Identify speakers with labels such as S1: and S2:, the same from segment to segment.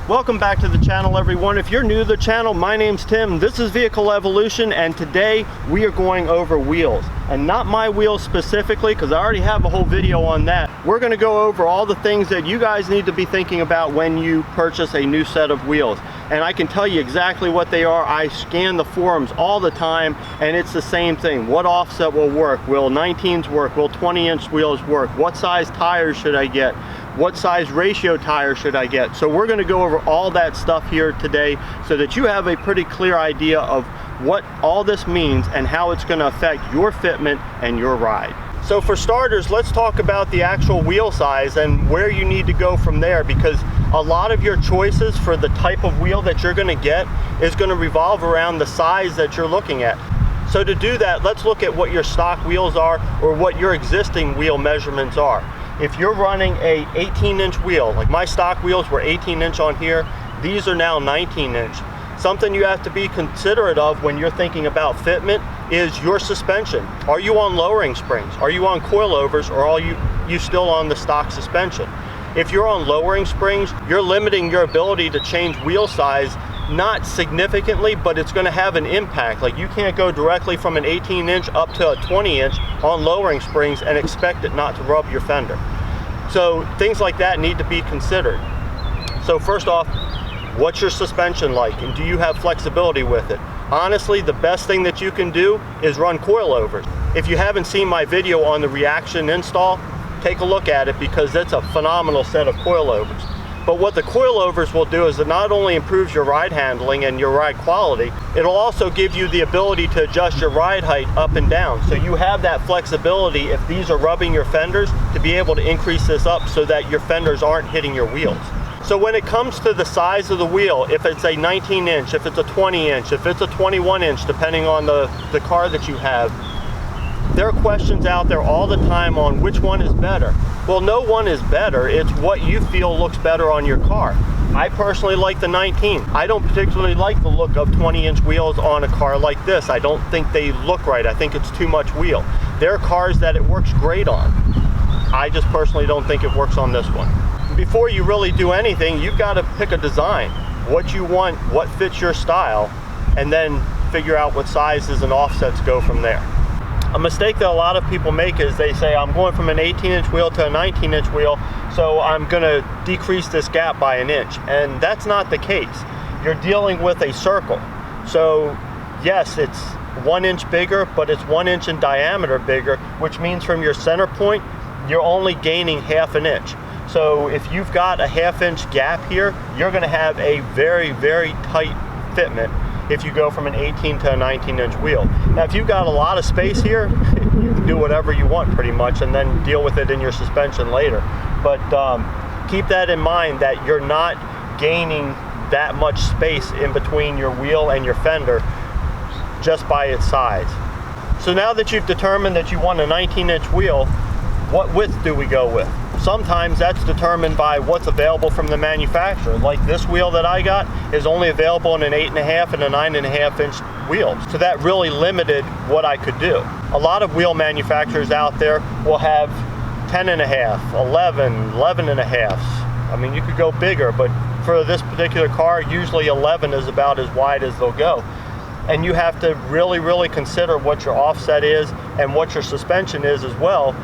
S1: Welcome back to the channel, everyone. If you're new to the channel, my name's Tim. This is Vehicle Evolution, and today we are going over wheels. And not my wheels specifically, because I already have a whole video on that. We're going to go over all the things that you guys need to be thinking about when you purchase a new set of wheels. And I can tell you exactly what they are. I scan the forums all the time, and it's the same thing. What offset will work? Will 19s work? Will 20-inch wheels work? What size tires should I get? What size ratio tire should I get? So we're going to go over all that stuff here today so that you have a pretty clear idea of what all this means and how it's going to affect your fitment and your ride. So for starters, let's talk about the actual wheel size and where you need to go from there, because a lot of your choices for the type of wheel that you're going to get is going to revolve around the size that you're looking at. So to do that, let's look at what your stock wheels are or what your existing wheel measurements are. If you're running a 18-inch wheel, like my stock wheels were 18-inch on here, these are now 19-inch. Something you have to be considerate of when you're thinking about fitment is your suspension. Are you on lowering springs? Are you on coilovers, or are you still on the stock suspension? If you're on lowering springs, you're limiting your ability to change wheel size, not significantly, but it's going to have an impact. Like, you can't go directly from an 18-inch up to a 20-inch on lowering springs and expect it not to rub your fender. So things like that need to be considered. So first off, what's your suspension like, and do you have flexibility with it? Honestly, the best thing that you can do is run coilovers. If you haven't seen my video on the reaction install, take a look at it, because it's a phenomenal set of coilovers. But what the coilovers will do is it not only improves your ride handling and your ride quality, it'll also give you the ability to adjust your ride height up and down. So you have that flexibility, if these are rubbing your fenders, to be able to increase this up so that your fenders aren't hitting your wheels. So when it comes to the size of the wheel, if it's a 19-inch, if it's a 20-inch, if it's a 21-inch, depending on the car that you have, there are questions out there all the time on which one is better. Well, no one is better. It's what you feel looks better on your car. I personally like the 19. I don't particularly like the look of 20-inch wheels on a car like this. I don't think they look right. I think it's too much wheel. There are cars that it works great on. I just personally don't think it works on this one. Before you really do anything, you've got to pick a design. What you want, what fits your style, and then figure out what sizes and offsets go from there. A mistake that a lot of people make is they say, I'm going from an 18-inch wheel to a 19-inch wheel, so I'm going to decrease this gap by an inch. And that's not the case. You're dealing with a circle. So yes, it's 1 inch bigger, but it's 1 inch in diameter bigger, which means from your center point, you're only gaining ½ an inch. So if you've got a ½ inch gap here, you're going to have a very, very tight fitment if you go from an 18 to a 19-inch wheel. Now, if you've got a lot of space here, you can do whatever you want pretty much, and then deal with it in your suspension later. But keep that in mind, that you're not gaining that much space in between your wheel and your fender just by its size. So now that you've determined that you want a 19-inch wheel, what width do we go with? Sometimes that's determined by what's available from the manufacturer. Like this wheel that I got is only available in an 8.5 and a 9.5 inch wheel. So that really limited what I could do. A lot of wheel manufacturers out there will have 10.5, 11, 11.5. I mean, you could go bigger, but for this particular car, usually 11 is about as wide as they'll go. And you have to really, really consider what your offset is and what your suspension is as well,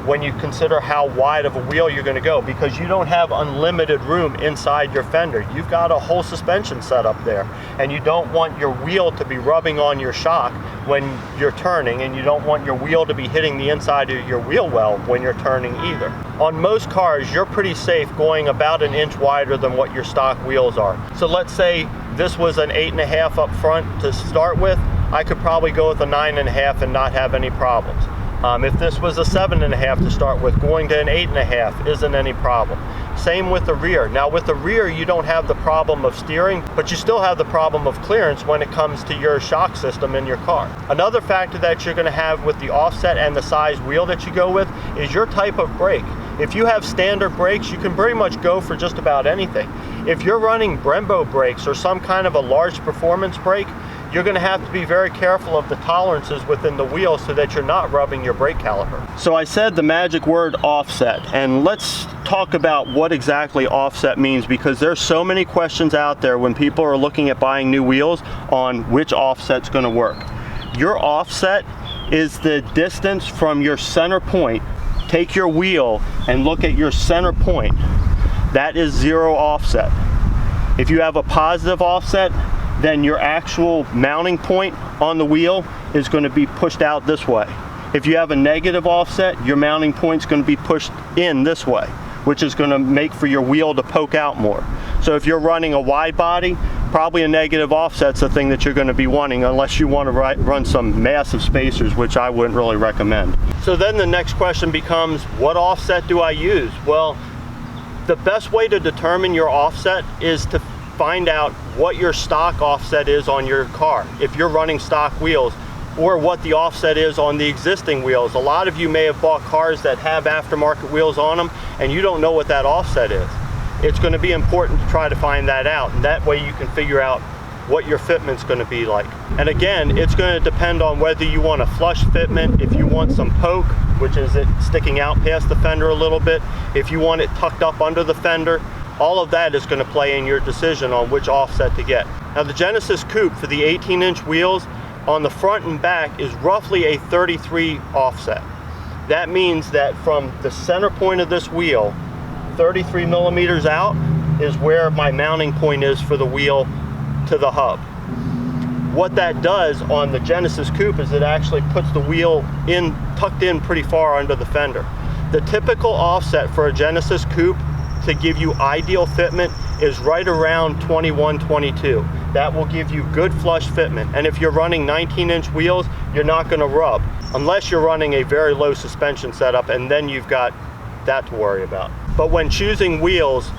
S1: when you consider how wide of a wheel you're going to go, because you don't have unlimited room inside your fender. You've got a whole suspension set up there, and you don't want your wheel to be rubbing on your shock when you're turning, and you don't want your wheel to be hitting the inside of your wheel well when you're turning either. On most cars, you're pretty safe going about an inch wider than what your stock wheels are. So let's say this was an 8.5 up front to start with, I could probably go with a 9.5 and not have any problems. If this was a 7.5 to start with, going to an 8.5 isn't any problem. Same with the rear. Now with the rear, you don't have the problem of steering, but you still have the problem of clearance when it comes to your shock system in your car. Another factor that you're going to have with the offset and the size wheel that you go with is your type of brake. If you have standard brakes, you can pretty much go for just about anything. If you're running Brembo brakes or some kind of a large performance brake, you're going to have to be very careful of the tolerances within the wheel so that you're not rubbing your brake caliper. So I said the magic word offset, and let's talk about what exactly offset means, because there's so many questions out there when people are looking at buying new wheels on which offset's going to work. Your offset is the distance from your center point. Take your wheel and look at your center point. That is zero offset. If you have a positive offset, then your actual mounting point on the wheel is going to be pushed out this way. If you have a negative offset, your mounting point is going to be pushed in this way, which is going to make for your wheel to poke out more. So if you're running a wide body, probably a negative offset's the thing that you're going to be wanting, unless you want to run some massive spacers, which I wouldn't really recommend. So then the next question becomes, what offset do I use? Well, the best way to determine your offset is to find out what your stock offset is on your car, if you're running stock wheels, or what the offset is on the existing wheels. A lot of you may have bought cars that have aftermarket wheels on them and you don't know what that offset is. It's going to be important to try to find that out, and that way you can figure out what your fitment's going to be like. And again, it's going to depend on whether you want a flush fitment, if you want some poke, which is it sticking out past the fender a little bit, if you want it tucked up under the fender. All of that is going to play in your decision on which offset to get. Now the Genesis Coupe, for the 18-inch wheels, on the front and back is roughly a 33 offset. That means that from the center point of this wheel, 33 millimeters out is where my mounting point is for the wheel to the hub. What that does on the Genesis Coupe is it actually puts the wheel in, tucked in pretty far under the fender. The typical offset for a Genesis Coupe to give you ideal fitment is right around 21, 22. That will give you good flush fitment. And if you're running 19-inch wheels, you're not going to rub, unless you're running a very low suspension setup, and then you've got that to worry about. But when choosing wheels,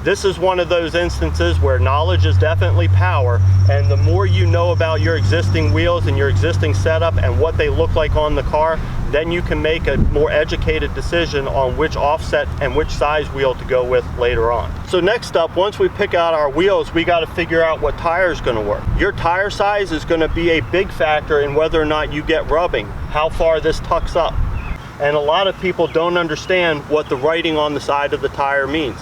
S1: this is one of those instances where knowledge is definitely power, and the more you know about your existing wheels and your existing setup and what they look like on the car, then you can make a more educated decision on which offset and which size wheel to go with later on. So next up, once we pick out our wheels, we got to figure out what tire is going to work. Your tire size is going to be a big factor in whether or not you get rubbing, how far this tucks up. And a lot of people don't understand what the writing on the side of the tire means.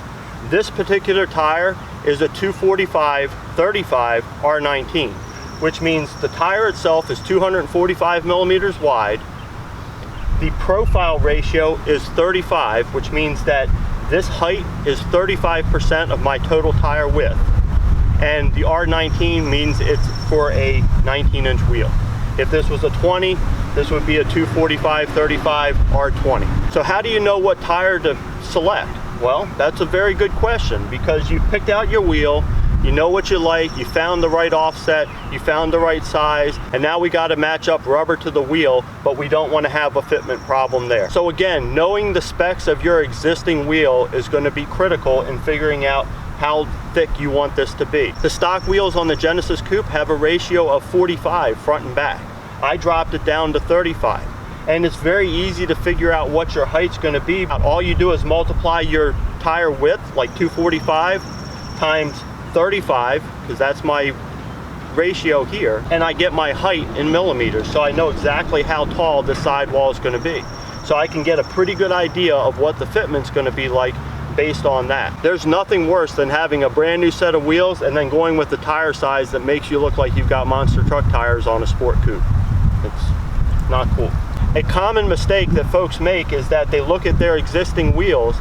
S1: This particular tire is a 245/35 R19, which means the tire itself is 245 millimeters wide. The profile ratio is 35, which means that this height is 35% of my total tire width. And the R19 means it's for a 19-inch wheel. If this was a 20, this would be a 245/35 R20. So how do you know what tire to select? Well, that's a very good question, because you picked out your wheel, you know what you like, you found the right offset, you found the right size, and now we got to match up rubber to the wheel, but we don't want to have a fitment problem there. So again, knowing the specs of your existing wheel is going to be critical in figuring out how thick you want this to be. The stock wheels on the Genesis Coupe have a ratio of 45 front and back. I dropped it down to 35. And it's very easy to figure out what your height's going to be. All you do is multiply your tire width, like 245 times 35, because that's my ratio here, and I get my height in millimeters, so I know exactly how tall this sidewall is going to be. So I can get a pretty good idea of what the fitment's going to be like based on that. There's nothing worse than having a brand new set of wheels and then going with the tire size that makes you look like you've got monster truck tires on a sport coupe. It's not cool. A common mistake that folks make is that they look at their existing wheels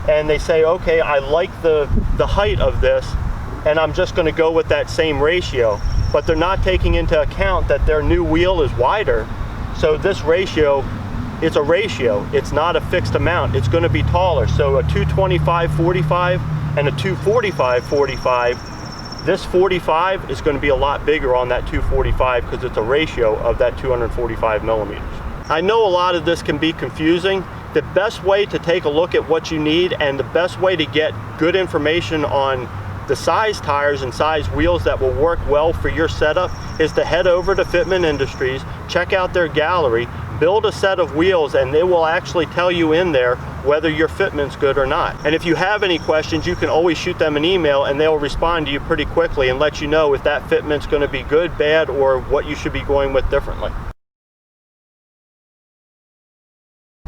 S1: and they say, okay, I like the height of this, and I'm just going to go with that same ratio. But they're not taking into account that their new wheel is wider. So this ratio, it's a ratio. It's not a fixed amount. It's going to be taller. So a 225/45 and a 245/45, this 45 is going to be a lot bigger on that 245 because it's a ratio of that 245 millimeters. I know a lot of this can be confusing. The best way to take a look at what you need and the best way to get good information on the size tires and size wheels that will work well for your setup is to head over to Fitment Industries, check out their gallery, build a set of wheels and they will actually tell you in there whether your fitment's good or not. And if you have any questions, you can always shoot them an email and they'll respond to you pretty quickly and let you know if that fitment's going to be good, bad, or what you should be going with differently.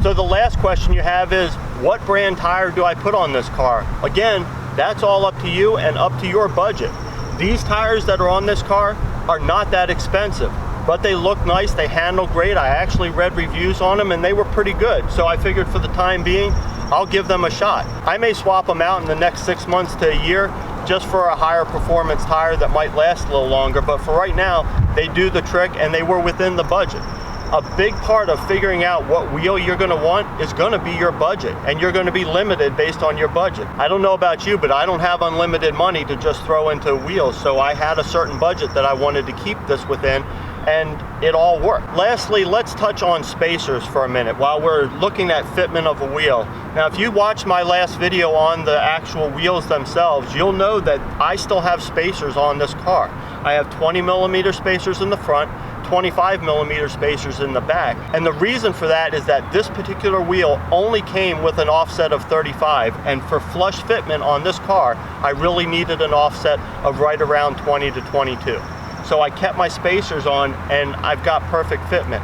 S1: So the last question you have is, what brand tire do I put on this car? Again, that's all up to you and up to your budget. These tires that are on this car are not that expensive, but they look nice, they handle great. I actually read reviews on them and they were pretty good. So I figured for the time being, I'll give them a shot. I may swap them out in the next 6 months to a year just for a higher performance tire that might last a little longer. But for right now, they do the trick and they were within the budget. A big part of figuring out what wheel you're going to want is going to be your budget, and you're going to be limited based on your budget. I don't know about you, but I don't have unlimited money to just throw into wheels, so I had a certain budget that I wanted to keep this within, and it all worked. Lastly, let's touch on spacers for a minute while we're looking at fitment of a wheel. Now, if you watched my last video on the actual wheels themselves, you'll know that I still have spacers on this car. I have 20mm spacers in the front, 25mm spacers in the back. And the reason for that is that this particular wheel only came with an offset of 35, and for flush fitment on this car, I really needed an offset of right around 20 to 22. So I kept my spacers on and I've got perfect fitment.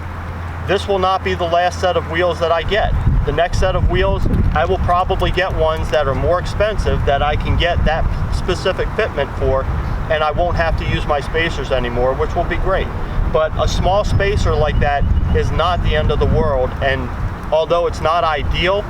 S1: This will not be the last set of wheels that I get. The next set of wheels, I will probably get ones that are more expensive that I can get that specific fitment for, and I won't have to use my spacers anymore, which will be great. But a small spacer like that is not the end of the world, and although it's not ideal,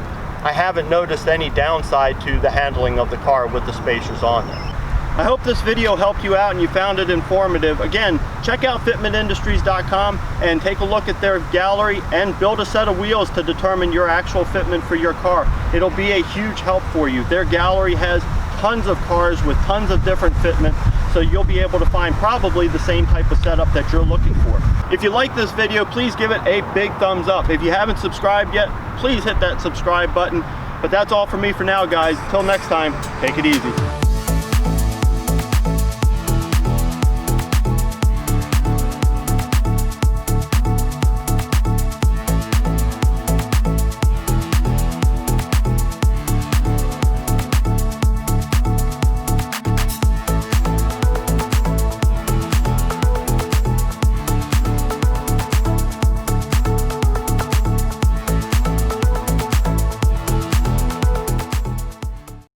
S1: I haven't noticed any downside to the handling of the car with the spacers on there. I hope this video helped you out and you found it informative. Again, check out fitmentindustries.com and take a look at their gallery and build a set of wheels to determine your actual fitment for your car. It'll be a huge help for you. Their gallery has tons of cars with tons of different fitment, so you'll be able to find probably the same type of setup that you're looking for. If you like this video, please give it a big thumbs up. If you haven't subscribed yet, please hit that subscribe button. But that's all for me for now, guys. Until next time, take it easy.